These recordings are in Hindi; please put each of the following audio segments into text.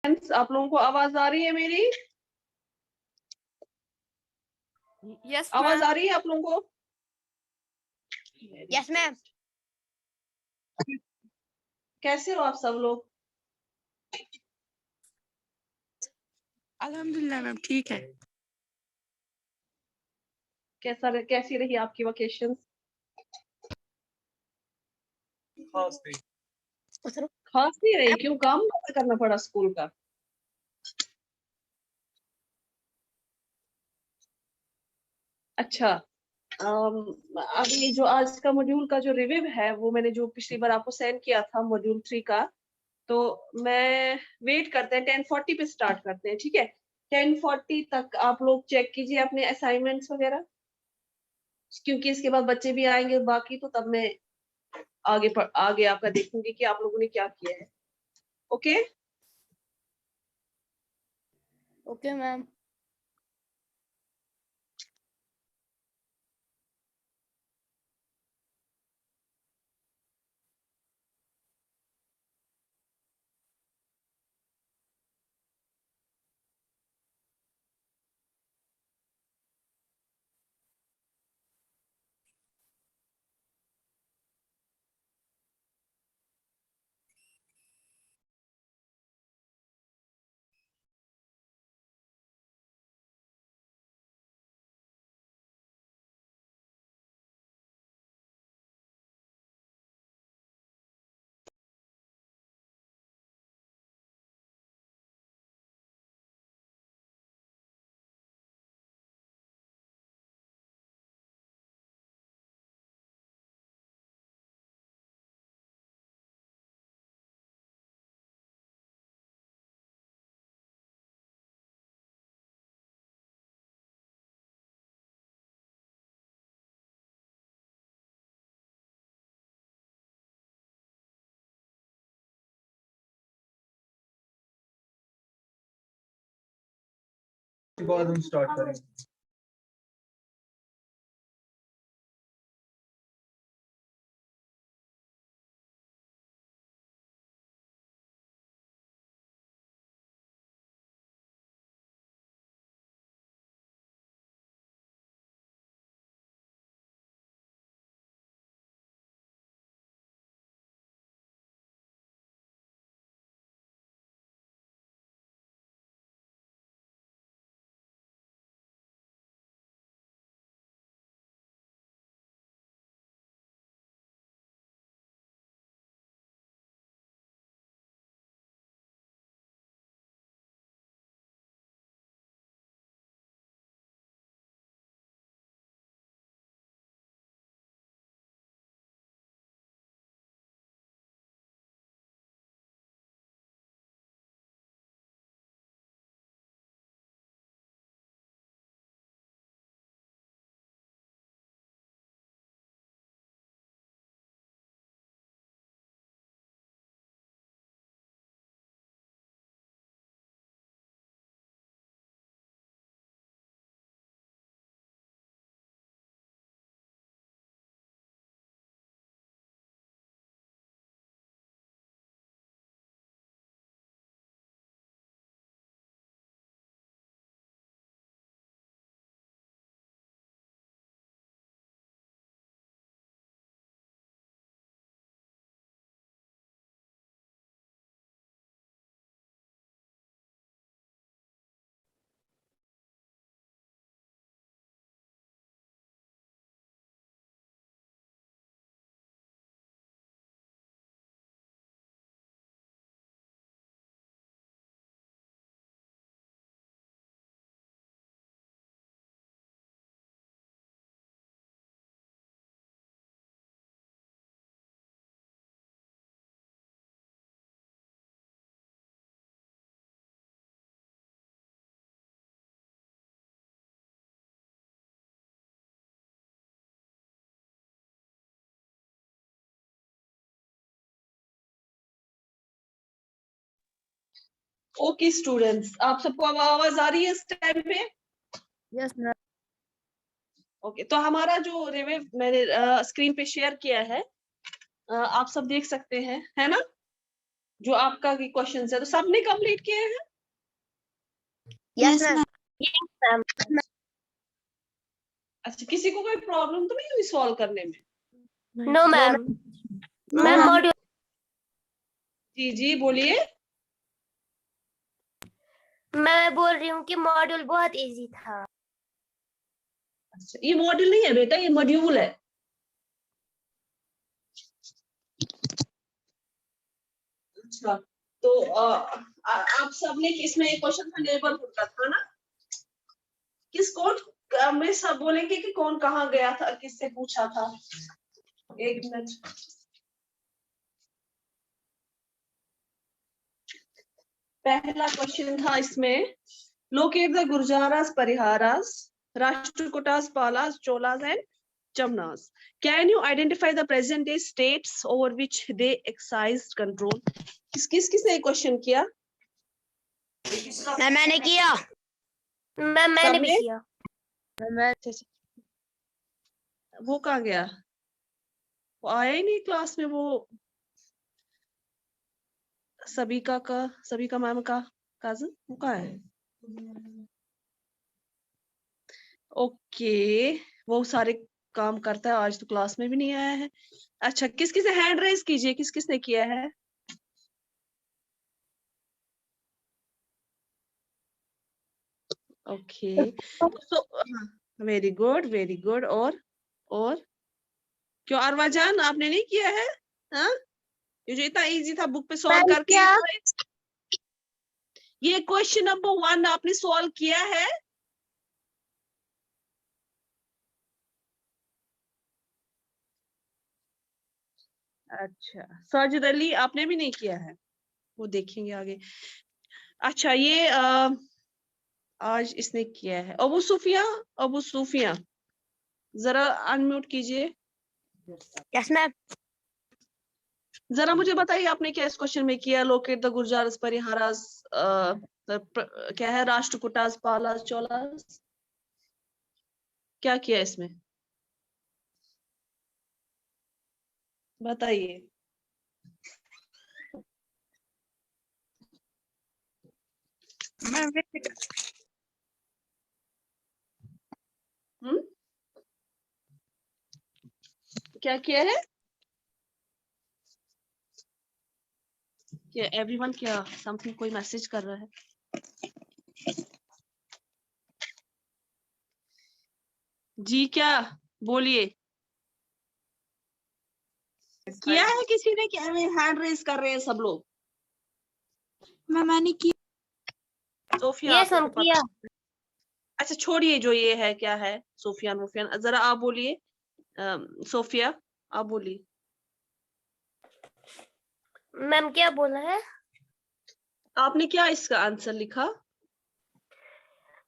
आप लोगों को आवाज आ रही है मेरी? यस आवाज मैम। आ रही है आप लोगों को? Yes ma'am. कैसे हो आप सब लोग? अल्हम्दुलिल्लाह मैम ठीक है। कैसी रही आपकी वेकेशन? खास नहीं रही, क्यों? काम ज्यादा करना पड़ा स्कूल का? अच्छा। अभी जो आज का मॉड्यूल का जो रिव्यू है, वो मैंने जो पिछली बार आपको सेंड किया था मॉड्यूल 3 का, तो मैं वेट करते हैं 10:40 पे स्टार्ट करते हैं, ठीक है? 10:40 तक आप लोग चेक कीजिए अपने असाइनमेंट्स वगैरह, क्योंकि इसके बाद बच्चे भी आएंगे बाकी, तो तब मैं आगे आपका देखूंगी कि आप लोगों ने क्या किया है। ओके? Okay ma'am. बाद हम स्टार्ट करेंगे। ओके स्टूडेंट्स, आप सबको आवाज आ रही है इस टाइम पे? Yes ma'am. ओके, तो हमारा जो रिव्यू मैंने स्क्रीन पे शेयर किया है, आप सब देख सकते हैं, है ना? जो आपका क्वेश्चन है, तो सबने कंप्लीट किए हैं? Yes ma'am. अच्छा, किसी को कोई प्रॉब्लम तो नहीं हुई सॉल्व करने में? No ma'am. मैम मॉड्यूल जी जी बोलिए। मैं बोल रही हूँ कि मॉड्यूल बहुत इजी था। अच्छा, ये मॉड्यूल नहीं है बेटा, ये मॉड्यूल है। अच्छा, तो आप सबने इसमें एक क्वेश्चन था नेबरहुड का, था ना? किस कौन में सब बोलेंगे कि कौन कहाँ गया था, किससे पूछा था? एक मिनट। पहला क्वेश्चन था इसमें, locate the Gurjaras, Pariharas, Rashtrakutas, Palas, Cholas and Jamnas. Can you identify the present day states over which they exercised control? किसने क्वेश्चन किया? मैंने किया। मैंने भी किया। वो कहाँ गया? वो आया ही नहीं क्लास में, वो सभी का मैम का काजन, वो कहाँ है? ओके, वो सारे काम करता है, आज तो क्लास में भी नहीं आया है। अच्छा, किस किसने हैंड रेज कीजिए, किस किसने किया है? Okay, very good very good. और क्यों अरवा जान, आपने नहीं किया है? हाँ, ये जो इतना इजी था बुक पे सॉल्व करके, ये क्वेश्चन नंबर 1 आपने सॉल्व किया है? अच्छा, साजिद अली आपने भी नहीं किया है, वो देखेंगे आगे। अच्छा, ये आज इसने किया है। अबू सूफिया जरा अनम्यूट कीजिए। Yes ma'am. जरा मुझे बताइए आपने क्या इस क्वेश्चन में किया? लोकेट द गुर्जारस, परिहारास, क्या है, राष्ट्रकूटास, पालास, चोलास, क्या किया इसमें? बताइए। क्या किया है? क्या एवरीवन, क्या समथिंग, कोई मैसेज कर रहा है? जी क्या, बोलिए। किया है किसी ने? क्या हैंड रेज कर रहे हैं सब लोग? मैंने किया। सोफिया यस आपको हम तो किया। पता। अच्छा छोड़िए, जो ये है क्या है, सोफियान, जरा आप बोलिए। सोफिया आप बोलिए। मैम क्या बोला है? आपने क्या इसका आंसर लिखा?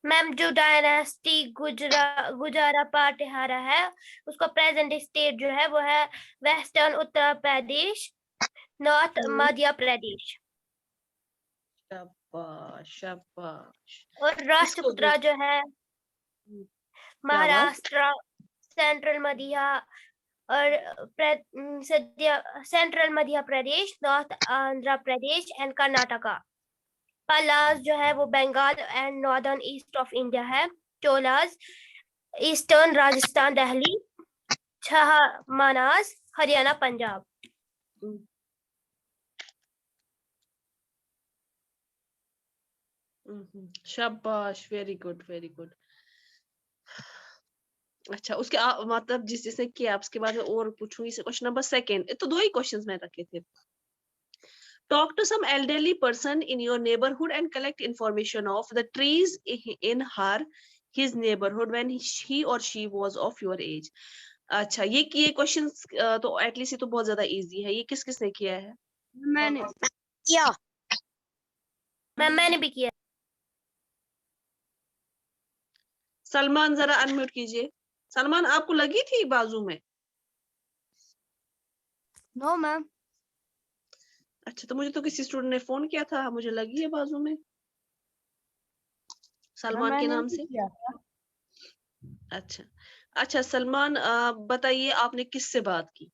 मैम जो डायनेस्टी गुजारा पाटिहारा है, उसका प्रेजेंट स्टेट जो है वो है वेस्टर्न उत्तर प्रदेश, नॉर्थ मध्य प्रदेश। शाबाश शाबाश। और इसको दो। राष्ट्रकूटा जो है क्या बात? महाराष्ट्र, सेंट्रल मध्य और central Madhya Pradesh, north Andhra Pradesh and Karnataka. Palas जो है वो Bengal and northern east of India है। चोलास ईस्टर्न राजस्थान, दिल्ली, मनास हरियाणा, पंजाब। शाबाश, वेरी गुड वेरी गुड। अच्छा, उसके मतलब जिसने किया, उसके बाद में और पूछूंगी। क्वेश्चन नंबर 2, तो 2 ही क्वेश्चंस में रखे थे। Talk to some elderly person in your neighborhood and collect information of the trees in his neighborhood when he or she was of your age. अच्छा, ये क्वेश्चंस तो एटलीस्ट ये तो बहुत ज्यादा इजी है। ये किस किसने किया है? मैंने किया। मैंने भी किया। सलमान जरा अनम्यूट कीजिए। सलमान, आपको लगी थी बाजू में? No ma'am. अच्छा, तो मुझे तो किसी स्टूडेंट ने फोन किया था, मुझे लगी है बाजू में, सलमान के नाम से। अच्छा अच्छा, सलमान बताइए आपने किससे बात की?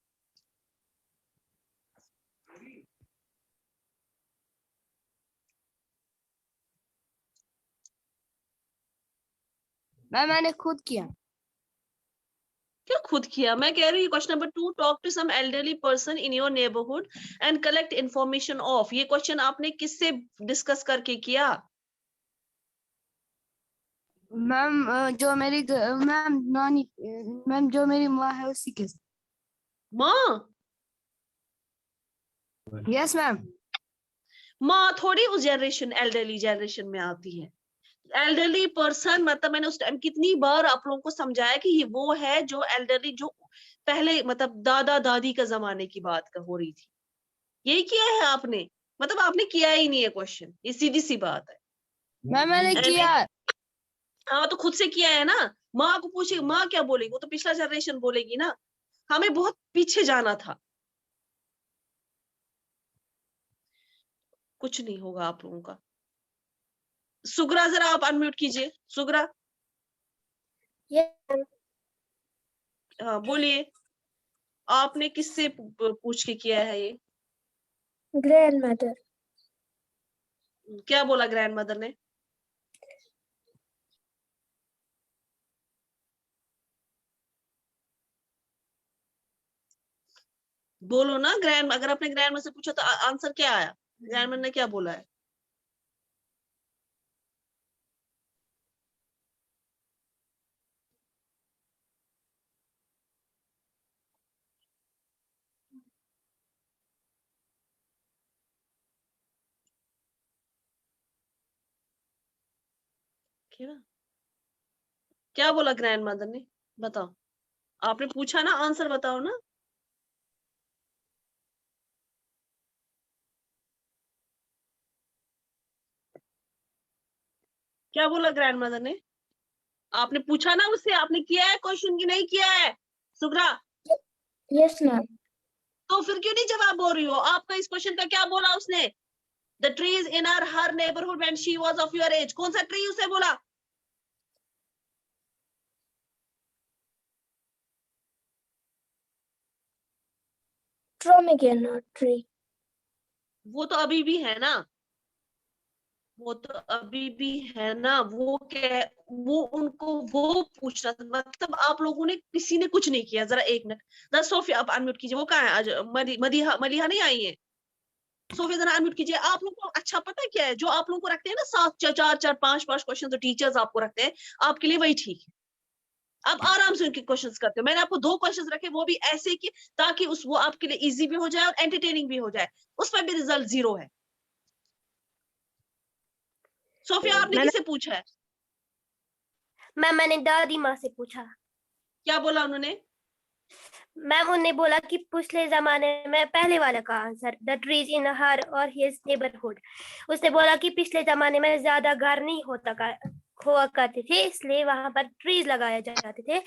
मैम मैंने खुद किया। क्या खुद किया? मैं कह रही हूँ question number 2, talk to some elderly person in your neighbourhood and collect information of. ये क्वेश्चन आपने किससे डिस्कस करके किया? मैम जो मेरी मैम नानी मैम जो मेरी माँ है उसी के साथ। माँ? Yes ma'am. माँ थोड़ी उस जनरेशन, एल्डरली जनरेशन में आती है। एल्डरली पर्सन मतलब मैंने उस टाइम कितनी बार आप लोगों को समझाया कि ये वो है जो एल्डरली, जो पहले मतलब दादा दादी का जमाने की बात का हो रही थी। यही किया है आपने? मतलब आपने किया ही नहीं है क्वेश्चन, ये सीधी सी बात है। मैम मैंने And किया। हाँ तो खुद से किया है ना। माँ को पूछे, माँ क्या बोलेगी? वो तो पिछला जनरेशन बोलेगी ना। हमें बहुत पीछे जाना था। कुछ नहीं होगा आप लोगों का। सुगरा जरा आप अनम्यूट कीजिए। सुगरा, हाँ बोलिए। आपने किससे पूछ के किया है ये? Grand mother. क्या बोला ग्रैंड मदर ने? बोलो ना ग्रैंड, अगर आपने ग्रैंड मदर से पूछा तो आंसर क्या आया? ग्रैंड मदर ने क्या बोला है? क्या बोला ग्रैंड मदर ने? बताओ। आपने पूछा ना, आंसर बताओ ना। क्या बोला ग्रैंड मदर ने? आपने पूछा ना उससे, आपने किया है क्वेश्चन की नहीं किया है? सुग्रा, यस मैम। तो फिर क्यों नहीं जवाब बोल रही हो? आपका इस क्वेश्चन का क्या बोला उसने? The trees in are her neighbourhood when she was of your age. कौन सा ट्री उसे बोला? Pomegranate tree. वो तो अभी भी है ना। वो तो अभी भी है ना। वो क्या, वो उनको वो पूछना था। मतलब आप लोगों ने किसी ने कुछ नहीं किया। जरा एक मिनट, जरा सोफिया आप अनम्यूट कीजिए। वो कहाँ है आज? मदीहा, मलिहा नहीं आई है? सोफिया जरा अनम्यूट कीजिए। आप लोगों को अच्छा पता है क्या है? जो आप लोगों को रखते हैं ना 7 4 5 5 क्वेश्चन, जो टीचर्स आपको रखते हैं, आपके लिए वही ठीक है। आप आराम से उनके क्वेश्चंस करते हो। मैंने आपको 2 क्वेश्चंस रखे, वो भी ऐसे कि ताकि उस वो आपके लिए इजी भी हो जाए और एंटरटेनिंग भी हो जाए। उसमें भी रिजल्ट 0 है। सोफिया आपने किससे पूछा है? मैम मैंने दादी माँ से पूछा। क्या बोला उन्होंने? मैम उन्होंने बोला कि पिछले जमाने में, पहले वाला का आंसर, द ट्रीज इन हर और हिज नेबरहुड। उसने बोला कि पिछले जमाने में ज्यादा घर नहीं हुआ करते थे, इसलिए वहां पर ट्रीज लगाए जाते थे।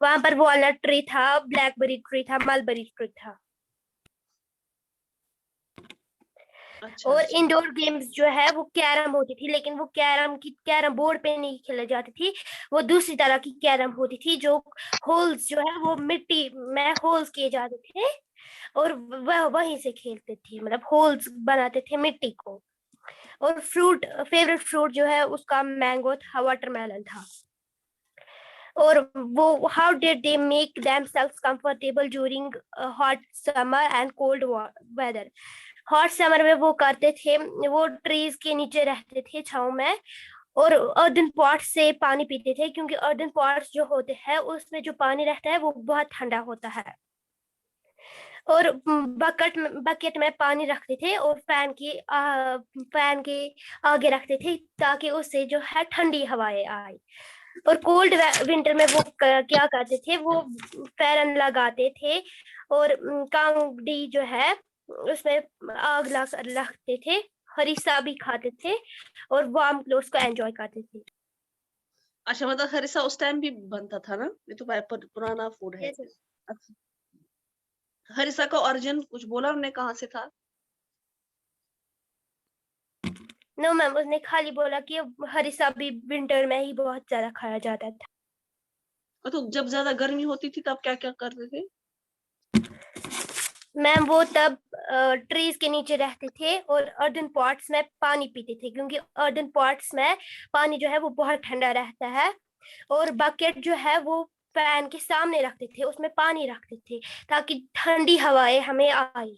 वहां पर वॉलनट ट्री था, ब्लैकबेरी ट्री था, मलबेरी ट्री था। अच्छा और अच्छा। इंडोर गेम्स जो है वो कैरम होती थी, लेकिन वो कैरम बोर्ड पे नहीं खेली जाती थी। वो दूसरी तरह की कैरम होती थी, जो होल्स जो है वो मिट्टी में होल्स किए जाते थे, और वह वहीं से खेलते थे, मतलब होल्स बनाते थे मिट्टी को। और फेवरेट फ्रूट जो है उसका मैंगो था, वाटरमेलन था। और वो how did they make themselves comfortable during hot summer and cold weather. Hot summer में वो करते थे, वो ट्रीज के नीचे रहते थे छांव में, और अर्दन पॉट से पानी पीते थे, क्योंकि अर्दन पॉट्स जो होते हैं उसमें जो पानी रहता है वो बहुत ठंडा होता है। और बकेट में पानी रखते थे, और फैन के आगे रखते थे, ताकि उससे जो है ठंडी हवाएं आए। और कोल्ड विंटर में वो क्या करते थे, वो फैन लगाते थे, और कांगड़ी जो है उसमें आग रखते थे, हरीसा भी खाते थे, और वार्म क्लोथ्स को एंजॉय करते थे। अच्छा, मतलब हरिसा उस टाइम भी बनता था ना? ये तो पुराना फूड है। Yes, अच्छा, हरिसा का ओरिजिन कुछ बोला उन्होंने, कहाँ से था? नो मैम, उसने खाली बोला कि हरीसा भी विंटर में ही बहुत ज्यादा खाया जाता था। तो जब ज्यादा गर्मी होती थी तब क्या क्या करते थे? मैम वो तब ट्रीज के नीचे रहते थे, और अर्दन पॉट्स में पानी पीते थे, क्योंकि अर्दन पॉट्स में पानी जो है वो बहुत ठंडा रहता है, और बकेट जो है वो फैन के सामने रखते थे, उसमें पानी रखते थे ताकि ठंडी हवाएं हमें आए।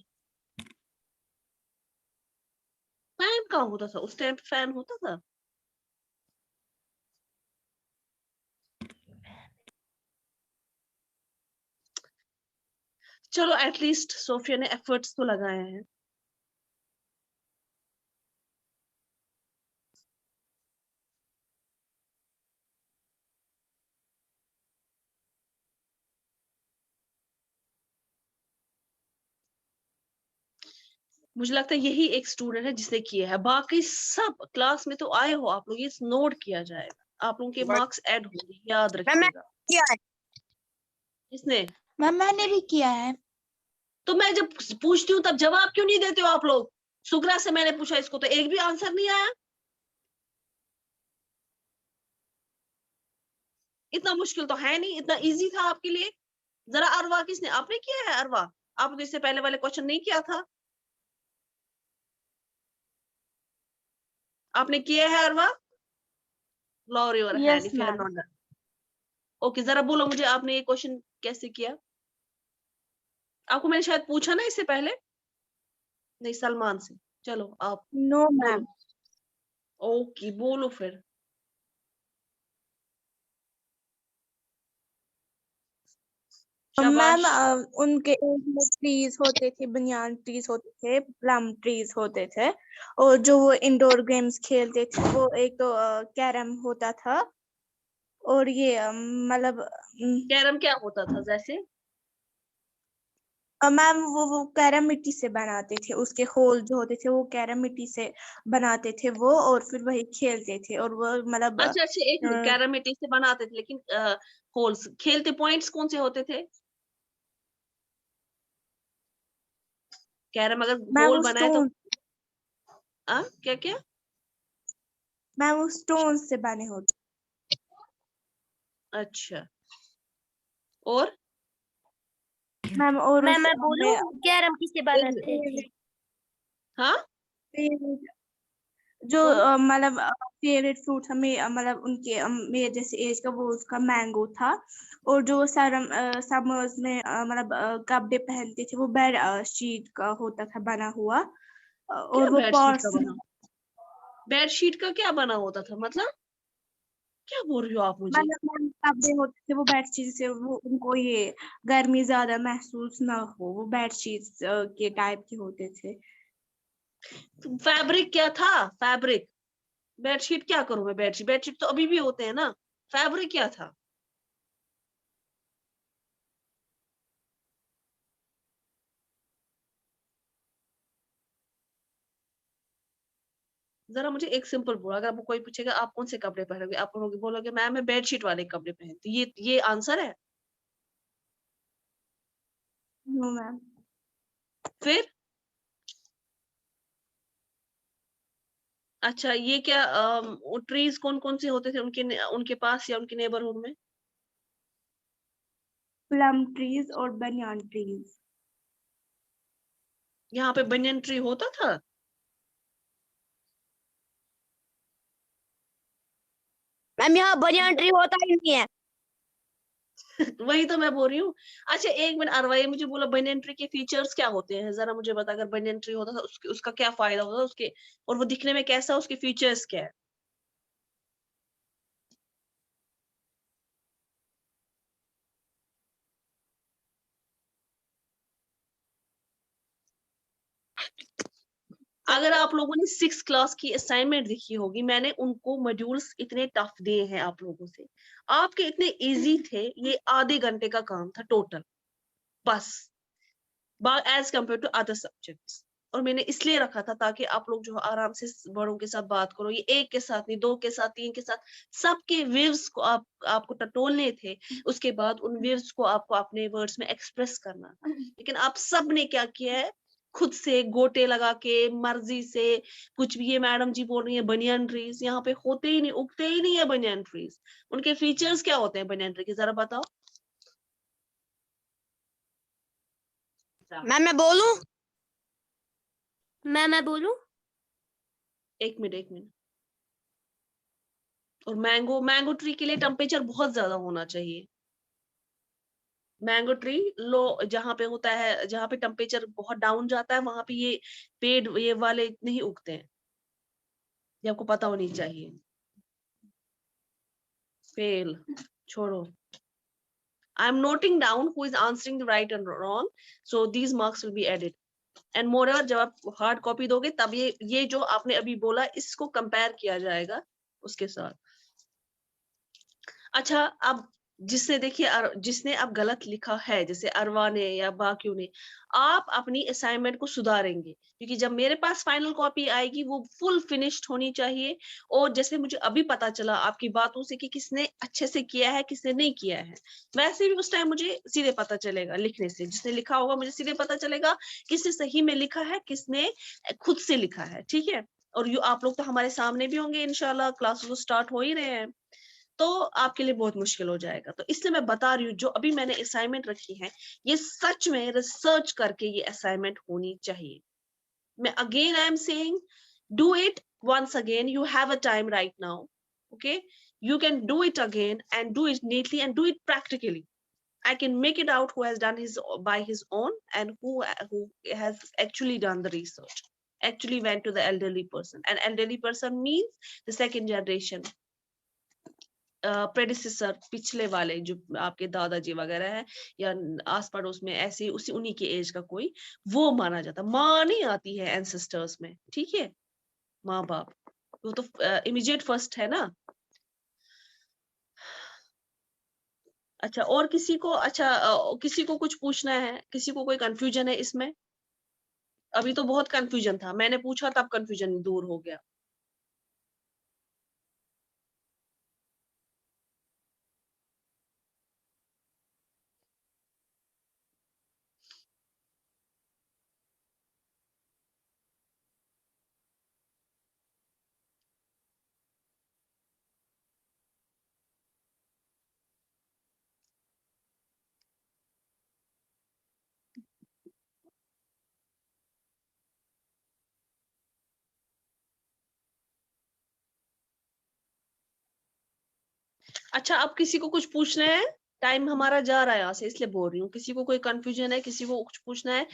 फैन कहाँ होता था उस टाइम? फैन होता था? चलो एटलीस्ट सोफिया ने एफर्ट्स तो लगाए हैं। मुझे लगता है यही एक स्टूडेंट है जिसने किया है, बाकी सब क्लास में तो आए हो आप लोग, ये नोट किया जाएगा, आप लोगों के मार्क्स ऐड होंगे, याद रखिएगा। किया है किसने? मैम, मैंने भी किया है। तो मैं जब पूछती हूँ तब जवाब क्यों नहीं देते हो आप लोग? सुग्रा से मैंने पूछा, इसको तो एक भी आंसर नहीं आया। इतना मुश्किल तो है नहीं, इतना इजी था आपके लिए। जरा अरवा, किसने? आपने किया है अरवा? आपने तो इससे पहले वाले क्वेश्चन नहीं किया था? आपने किया है अरवा? Lower your hand yes if you have ma'am. Not done. Okay, जरा बोलो मुझे आपने ये क्वेश्चन कैसे किया? आपको मैंने शायद पूछा ना इससे पहले? नहीं, सलमान से। चलो आप नो बोलो। मैम। ओके, बोलो फिर। मैम शाबाश। उनके एज में ट्रीज होते थे, बनियान ट्रीज होते थे, प्लम ट्रीज होते थे, और जो वो इंडोर गेम्स खेलते थे वो एक तो कैरम होता था, और ये मतलब कैरम क्या होता था जैसे? मैम वो कैरम मिट्टी से बनाते थे, उसके होल जो होते थे वो कैरम मिट्टी से बनाते थे वो, और फिर वही खेलते थे, और वो मतलब अच्छा अच्छा, एक मिनट, कैरम मिट्टी से बनाते थे लेकिन होल्स खेलते, पॉइंट्स कौन से होते थे? कैरम अगर मैम होल वो बनाए तो स्टोन क्या क्या? मैम वो स्टोन से बने होते। अच्छा, और? मैम और मैं उस मैं बोलूं में कैरम किससे बनाते थे? हाँ, जो बोलो। मतलब फेवरेट फ्रूट हमें मतलब उनके मेरे जैसे एज का वो उसका मैंगो था, और जो समर्स में मतलब कपड़े पहनते थे वो बेड शीट का होता था बना हुआ, क्या और वो बेडशीट का पॉट्स। बना? बेडशीट का क्या बना होता था मतलब? क्या बोल रही हो आप मुझे? मतलब मैम कपड़े होते थे वो बेडशीट से, वो उनको ये गर्मी ज्यादा महसूस ना हो, वो बेडशीट के टाइप के होते थे। फैब्रिक क्या था? फैब्रिक? बेडशीट क्या करूं मैं? बेडशीट बेडशीट तो अभी भी होते हैं ना। फैब्रिक क्या था? जरा मुझे एक सिंपल बोलो, अगर आपको कोई पूछेगा आप कौन से कपड़े पहनोगे, आप बोलोगे मैम मैं बेडशीट वाले कपड़े पहनती, ये आंसर है? No ma'am. फिर? अच्छा, ये क्या ट्रीज कौन कौन से होते थे उनके पास या उनके नेबरहुड में? प्लम ट्रीज और बनियान ट्रीज। यहाँ पे बनियन ट्री होता था? मैम यहाँ बनियान ट्री होता ही नहीं है। वही तो मैं बोल रही हूँ। अच्छा एक मिनट अरवा, ये मुझे बोला बनियन ट्री के फीचर्स क्या होते हैं, जरा मुझे बता। अगर बनियन ट्री होता था उसका क्या फायदा होता था उसके, और वो दिखने में कैसा, उसके फीचर्स क्या है? अगर आप लोगों ने 6 क्लास की असाइनमेंट देखी होगी, मैंने उनको मॉड्यूल्स इतने टफ दिए हैं आप लोगों से, आपके इतने इजी थे, ये आधे घंटे का काम था टोटल बस, as compare to other subjects. और मैंने इसलिए रखा था ताकि आप लोग जो आराम से बड़ों के साथ बात करो, ये एक के साथ नहीं, दो के साथ, तीन के साथ, सबके वेव्स को आपको टटोलने थे। उसके बाद उन वेव्स को आपको अपने वर्ड्स में एक्सप्रेस करना था। लेकिन आप सब ने क्या किया है, खुद से गोटे लगा के मर्जी से कुछ भी, ये मैडम जी बोल रही है बनियन ट्रीज, यहाँ पे होते ही नहीं, उगते ही नहीं है बनियन ट्रीज। उनके फीचर्स क्या होते हैं बनियन ट्री के, जरा बताओ। मैं बोलूं? मैं बोलूं? एक मिनट एक मिनट। और मैंगो ट्री के लिए टेम्परेचर बहुत ज्यादा होना चाहिए। मैंगो ट्री लो जहाँ पे होता है, जहाँ पे टेम्परेचर बहुत डाउन जाता है, वहां पे ये पेड़ ये वाले नहीं उगते हैं, ये आपको पता होनी चाहिए। फेल, छोड़ो। I am noting down who is answering the right and wrong, so these marks will be added. And moreover, जब आप हार्ड कॉपी दोगे तब ये जो आपने अभी बोला इसको कंपेयर किया जाएगा उसके साथ। अच्छा, अब जिसने देखिए जिसने अब गलत लिखा है, जैसे अरवा ने या बाकियों ने, आप अपनी असाइनमेंट को सुधारेंगे, क्योंकि जब मेरे पास फाइनल कॉपी आएगी वो फुल फिनिश्ड होनी चाहिए। और जैसे मुझे अभी पता चला आपकी बातों से कि किसने अच्छे से किया है किसने नहीं किया है, वैसे भी उस टाइम मुझे सीधे पता चलेगा लिखने से। जिसने लिखा होगा मुझे सीधे पता चलेगा किसने सही में लिखा है, किसने खुद से लिखा है, ठीक है। और आप लोग तो हमारे सामने भी होंगे इंशाल्लाह, क्लासेस तो स्टार्ट हो ही रहे हैं, तो आपके लिए बहुत मुश्किल हो जाएगा। तो इसलिए मैं बता रही हूँ जो अभी मैंने असाइनमेंट रखी है ये सच में रिसर्च करके ये असाइनमेंट होनी चाहिए। मैं again I am saying do it once again, you have a time right now, okay? You can do it again and do it neatly and do it practically. I can make it out who has done his by his own and who has actually done the research, actually went to the elderly person. And elderly person means the second generation, predecessor, पिछले वाले जो आपके दादाजी वगैरह है या आस पड़ोस में ऐसे उसी उन्हीं की एज का कोई, वो माना जाता। माँ नहीं आती है एंसेस्टर्स में, ठीक है, माँ बाप वो तो इमीडिएट फर्स्ट है ना। अच्छा, और किसी को, अच्छा किसी को कुछ पूछना है, किसी को कोई कंफ्यूजन है इसमें? अभी तो बहुत कंफ्यूजन था, मैंने पूछा तब कंफ्यूजन दूर हो गया। अच्छा, अब किसी को कुछ पूछना है? टाइम हमारा जा रहा है यहाँ से, इसलिए बोल रही हूँ। किसी को कोई कंफ्यूजन है, किसी को कुछ पूछना है?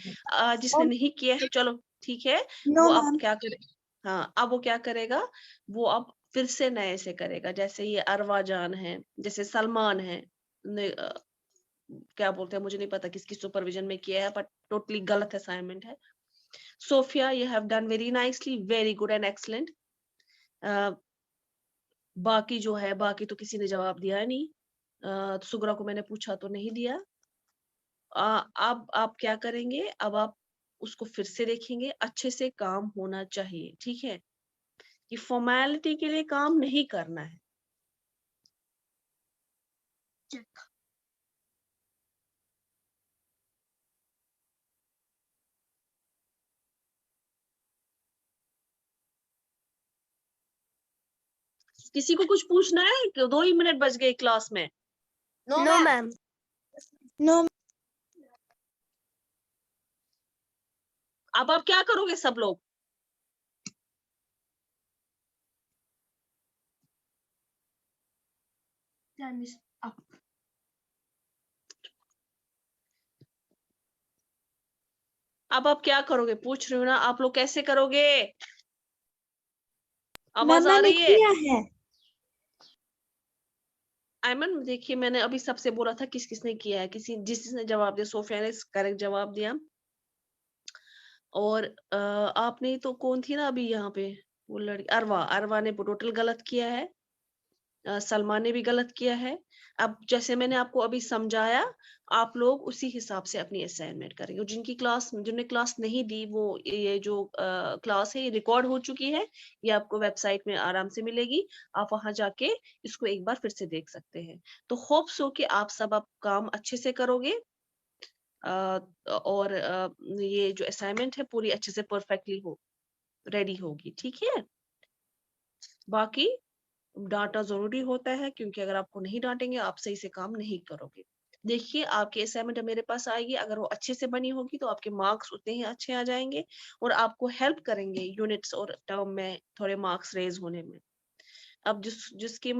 जिसने नहीं किया है चलो ठीक है, वो अब क्या करे, हाँ अब वो क्या करेगा, वो अब फिर से नए से करेगा। जैसे ये अरवा जान है, जैसे सलमान है, क्या बोलते हैं मुझे नहीं पता किसकी सुपरविजन में किया है, बट टोटली गलत असाइनमेंट है। Sophia, you have done very nicely, very good and excellent. बाकी जो है, बाकी तो किसी ने जवाब दिया नहीं। सुगरा को मैंने पूछा तो नहीं दिया। अब आप क्या करेंगे, अब आप उसको फिर से देखेंगे, अच्छे से काम होना चाहिए, ठीक है, कि फॉर्मेलिटी के लिए काम नहीं करना है। किसी को कुछ पूछना है? 2 ही मिनट बच गए क्लास में। No ma'am. नो। अब आप क्या करोगे सब लोग? अब आप क्या करोगे, पूछ रही हूँ ना, आप लोग कैसे करोगे? आवाज आ रही है? आयमन देखिए, मैंने अभी सबसे बोला था किस किसने किया है, जिसने जवाब दिया, सोफिया ने करेक्ट जवाब दिया। और आपने तो कौन थी ना अभी यहाँ पे, वो लड़की अरवा ने टोटल गलत किया है। सलमान ने भी गलत किया है। अब जैसे मैंने आपको अभी समझाया, आप लोग उसी हिसाब से अपनी असाइनमेंट करेंगे। जिन्होंने क्लास नहीं दी, वो ये जो क्लास है ये रिकॉर्ड हो चुकी है, ये आपको वेबसाइट में आराम से मिलेगी, आप वहां जाके इसको एक बार फिर से देख सकते हैं। तो होप सो कि आप सब काम अच्छे से करोगे, और ये जो असाइनमेंट है पूरी अच्छे से परफेक्टली रेडी होगी, ठीक है। बाकी डांटा जरूरी होता है, क्योंकि अगर आपको नहीं डांटेंगे आप सही से काम नहीं करोगे। देखिए, आपकी असाइनमेंट मेरे पास आएगी, अगर वो अच्छे से बनी होगी तो आपके मार्क्स उतने ही अच्छे आ जाएंगे और आपको हेल्प करेंगे यूनिट्स और टर्म में थोड़े मार्क्स रेज होने में। अब जिसको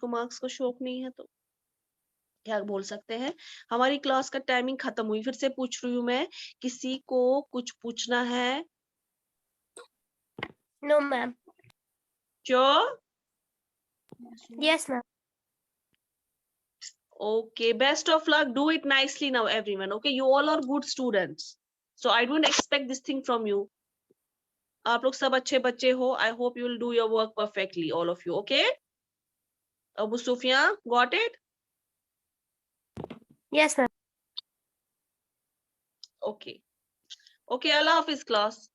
मार्क्स का शौक नहीं है तो क्या बोल सकते हैं। हमारी क्लास का टाइमिंग खत्म हुई। फिर से पूछ रही हूँ मैं, किसी को कुछ पूछना है? No, ma'am. Sure? Yes, ma'am. Okay, best of luck. Do it nicely now, everyone. Okay, you all are good students. So I don't expect this thing from you. आप लोग सब अच्छे बच्चे हो. I hope you will do your work perfectly, all of you. Okay? Abu Sufyan, got it? Yes, ma'am. Okay. Okay, Allah Hafiz class.